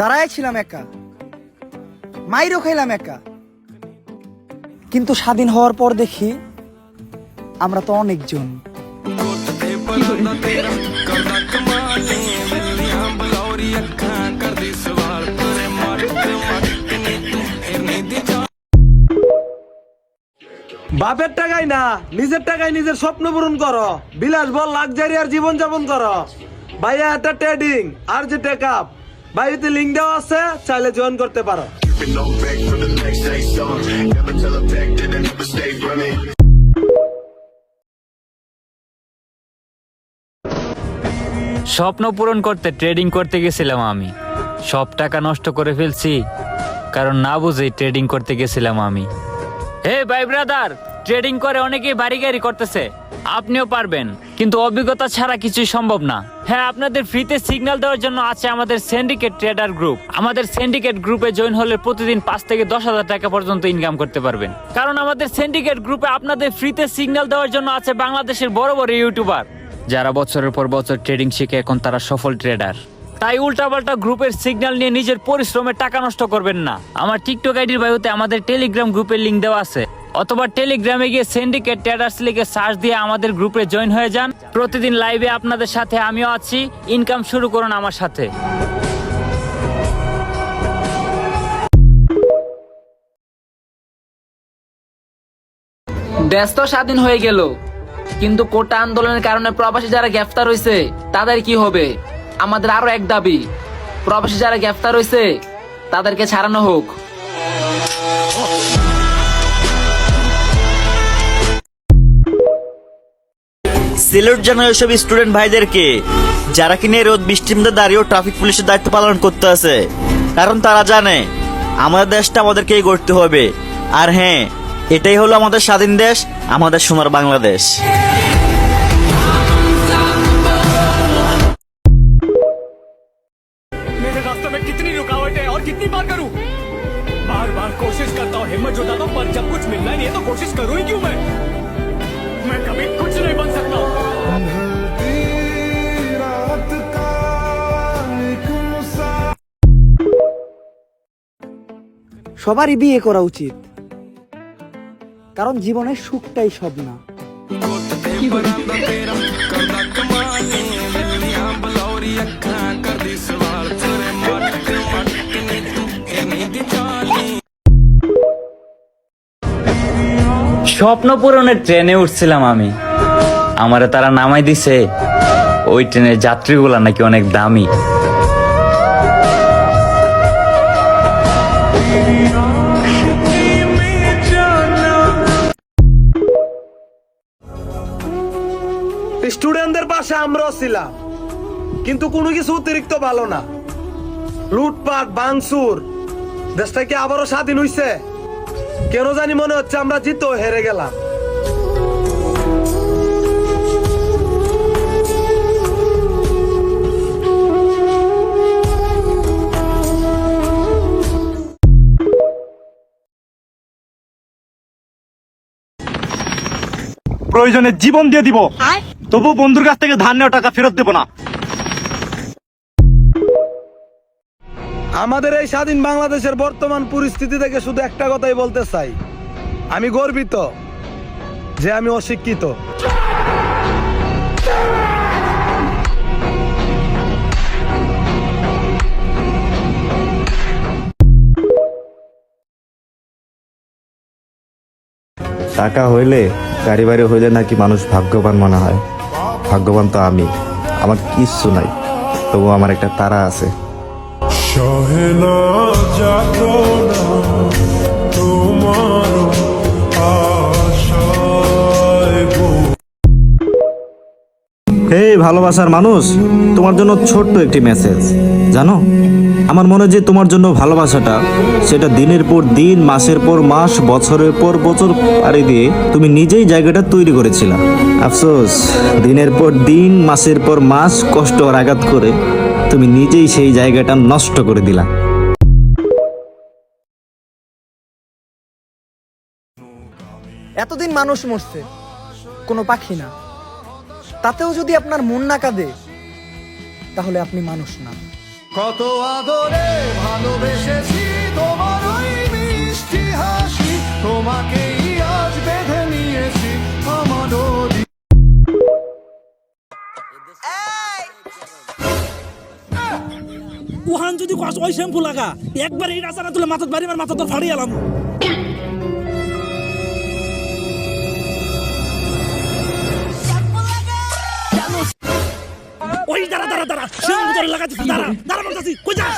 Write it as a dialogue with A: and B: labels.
A: দাঁড়ায় ছিলাম একা, মাইরও খাইলাম একা, কিন্তু স্বাধীন হওয়ার পর দেখি আমরা তো অনেকজন।
B: বাপের টাকায় না, নিজের টাকায় নিজের স্বপ্ন পূরণ করো, বিলাস বল লাক্সারি আর জীবন যাপন করো। ভাইয়া একটা ট্রেডিং আর যে টেকআপ ভাইতে লিঙ্ক দেওয়া আছে, চাইলে জয়েন করতে পারো।
C: স্বপ্ন পূরণ করতে ট্রেডিং করতে গেছিলাম আমি, সব টাকা নষ্ট করে ফেলছি, কারণ না বুঝেই ট্রেডিং করতে গেছিলাম আমি। হে ভাই ব্রাদার, ট্রেডিং করে অনেকেই বাড়ি গাড়ি করতেছে, আপনিও পারবেন, কিন্তু অভিজ্ঞতা ছাড়া কিছুই সম্ভব না। হ্যাঁ, আপনাদের ফ্রিতে সিগন্যাল দেওয়ার জন্য আছে আমাদের সিন্ডিকেট ট্রেডার গ্রুপ। আমাদের সিন্ডিকেট গ্রুপে জয়েন হলে প্রতিদিন 5 থেকে 10,000 টাকা পর্যন্ত ইনকাম করতে পারবেন, কারণ আমাদের সিন্ডিকেট গ্রুপে আপনাদের ফ্রিতে সিগন্যাল দেওয়ার জন্য আছে বাংলাদেশের বড় বড় ইউটিউবার, যারা বছরের পর বছর ট্রেডিং শিখে এখন তারা সফল ট্রেডার। তাই উল্টাপাল্টা গ্রুপের সিগন্যাল নিয়ে নিজের পরিশ্রমে টাকা নষ্ট করবেন না। আমার টিকটক আইডির বায়োতে আমাদের টেলিগ্রাম গ্রুপের লিঙ্ক দেওয়া আছে, অথবা টেলিগ্রামে গিয়ে সিন্ডিকেট ট্রেডার্স লিখে সার্চ দিয়ে আমাদের গ্রুপে জয়েন হয়ে যান। প্রতিদিন লাইভে আপনাদের সাথে আমিও আছি, ইনকাম শুরু করুন আমার সাথে।
D: দেশ তো স্বাধীন হয়ে গেল, কিন্তু কোটা আন্দোলনের কারণে প্রবাসী যারা গ্রেফতার হয়েছে তাদের কি হবে? আমাদের আরো এক দাবি, প্রবাসী যারা গ্রেফতার হয়েছে তাদেরকে ছাড়ানো হোক।
E: সিলেট জানায় ওইসব স্টুডেন্ট ভাইদেরকে যারা কিনে রোদ বৃষ্টির মধ্যে দাঁড়িয়েও ট্রাফিক পুলিশের দায়িত্ব পালন করতে আছে, কারণ তারা জানে আমাদের দেশটা আমাদেরকেই গড়তে হবে। আর হ্যাঁ, এটাই হলো আমাদের স্বাধীন দেশ, আমাদের সোনার বাংলাদেশ।
F: मेरे रास्ते में कितनी रुकावटें और कितनी बार करूं? बार बार कोशिश करता हूं, हिम्मत जुटाता हूं, पर जब कुछ मिलना नहीं है तो कोशिश करूं ही क्यों? मैं कभी कुछ नहीं बन सकता।
A: সবারই বিয়ে করা উচিত, কারণ জীবনের সুখটাই সব না।
C: স্বপ্ন পূরণের ট্রেনে উঠছিলাম আমি, আমারে তারা নামাই দিছে। ওই ট্রেনের যাত্রীগুলা নাকি অনেক দামি।
B: স্টুডেন্টদের পাশে আমরাও ছিলাম, কিন্তু কোনো কিছু অতিরিক্ত ভালো না। লুটপাট ভাঙচুর, দেশটা কি আবারও স্বাধীন হইছে? কেন জানি মনে হচ্ছে আমরা জিতেও হেরে গেলাম।
G: প্রয়োজনে জীবন দিয়ে দিব, তবু বন্ধুর কাছ থেকে ধার নেওয়া টাকা ফেরত দেব না।
B: আমাদের এই স্বাধীন বাংলাদেশের বর্তমান পরিস্থিতি থেকে শুধু একটা কথাই বলতে চাই, আমি গর্বিত যে আমি অশিক্ষিত।
H: টাকা হইলে, গাড়ি বাড়ি হইলে নাকি মানুষ ভাগ্যবান মনে হয়। ভাগ্যবান তো আমি, আমার কিচ্ছু নাই, তবু আমার একটা তারা আছে। হে ভালোবাসার মানুষ, তোমার জন্য ছোট্ট একটি মেসেজ, জানো আমার মনে হয় যে তোমার জন্য ভালোবাসাটা সেটা দিনের পর দিন, মাসের পর মাস, বছরের পর বছর পাড়ি দিয়ে তুমি নিজেই জায়গাটা তৈরি করেছিলা। আফসোস, দিনের পর দিন, মাসের পর মাস কষ্ট আর আঘাত করে তুমি নিজেই সেই জায়গাটা নষ্ট করে দিলা।
A: এতদিন মানুষ মরছে, কোনো পাখি না। তাতেও যদি আপনার মন না কাঁদে, তাহলে আপনি মানুষ না।
B: কত আদরে ভালোবেসেছি তোমার ওই মিষ্টি হাসি, তোমাকেই আজ বেঁধে নিয়েছি আমার
I: ওহান যদি কস ওই শ্যাম্পু লাগা একবার এই রাস্তা না তুলে মাথার বাড়ি মাথা তোর ফাড়িয়ে এলাম। ওই দাঁড়া দাঁড়া দাঁড়া শ্যাম্পু তোর লাগাচ্ছিস, দাঁড়া দাঁড়া বলতেছি কই যাস?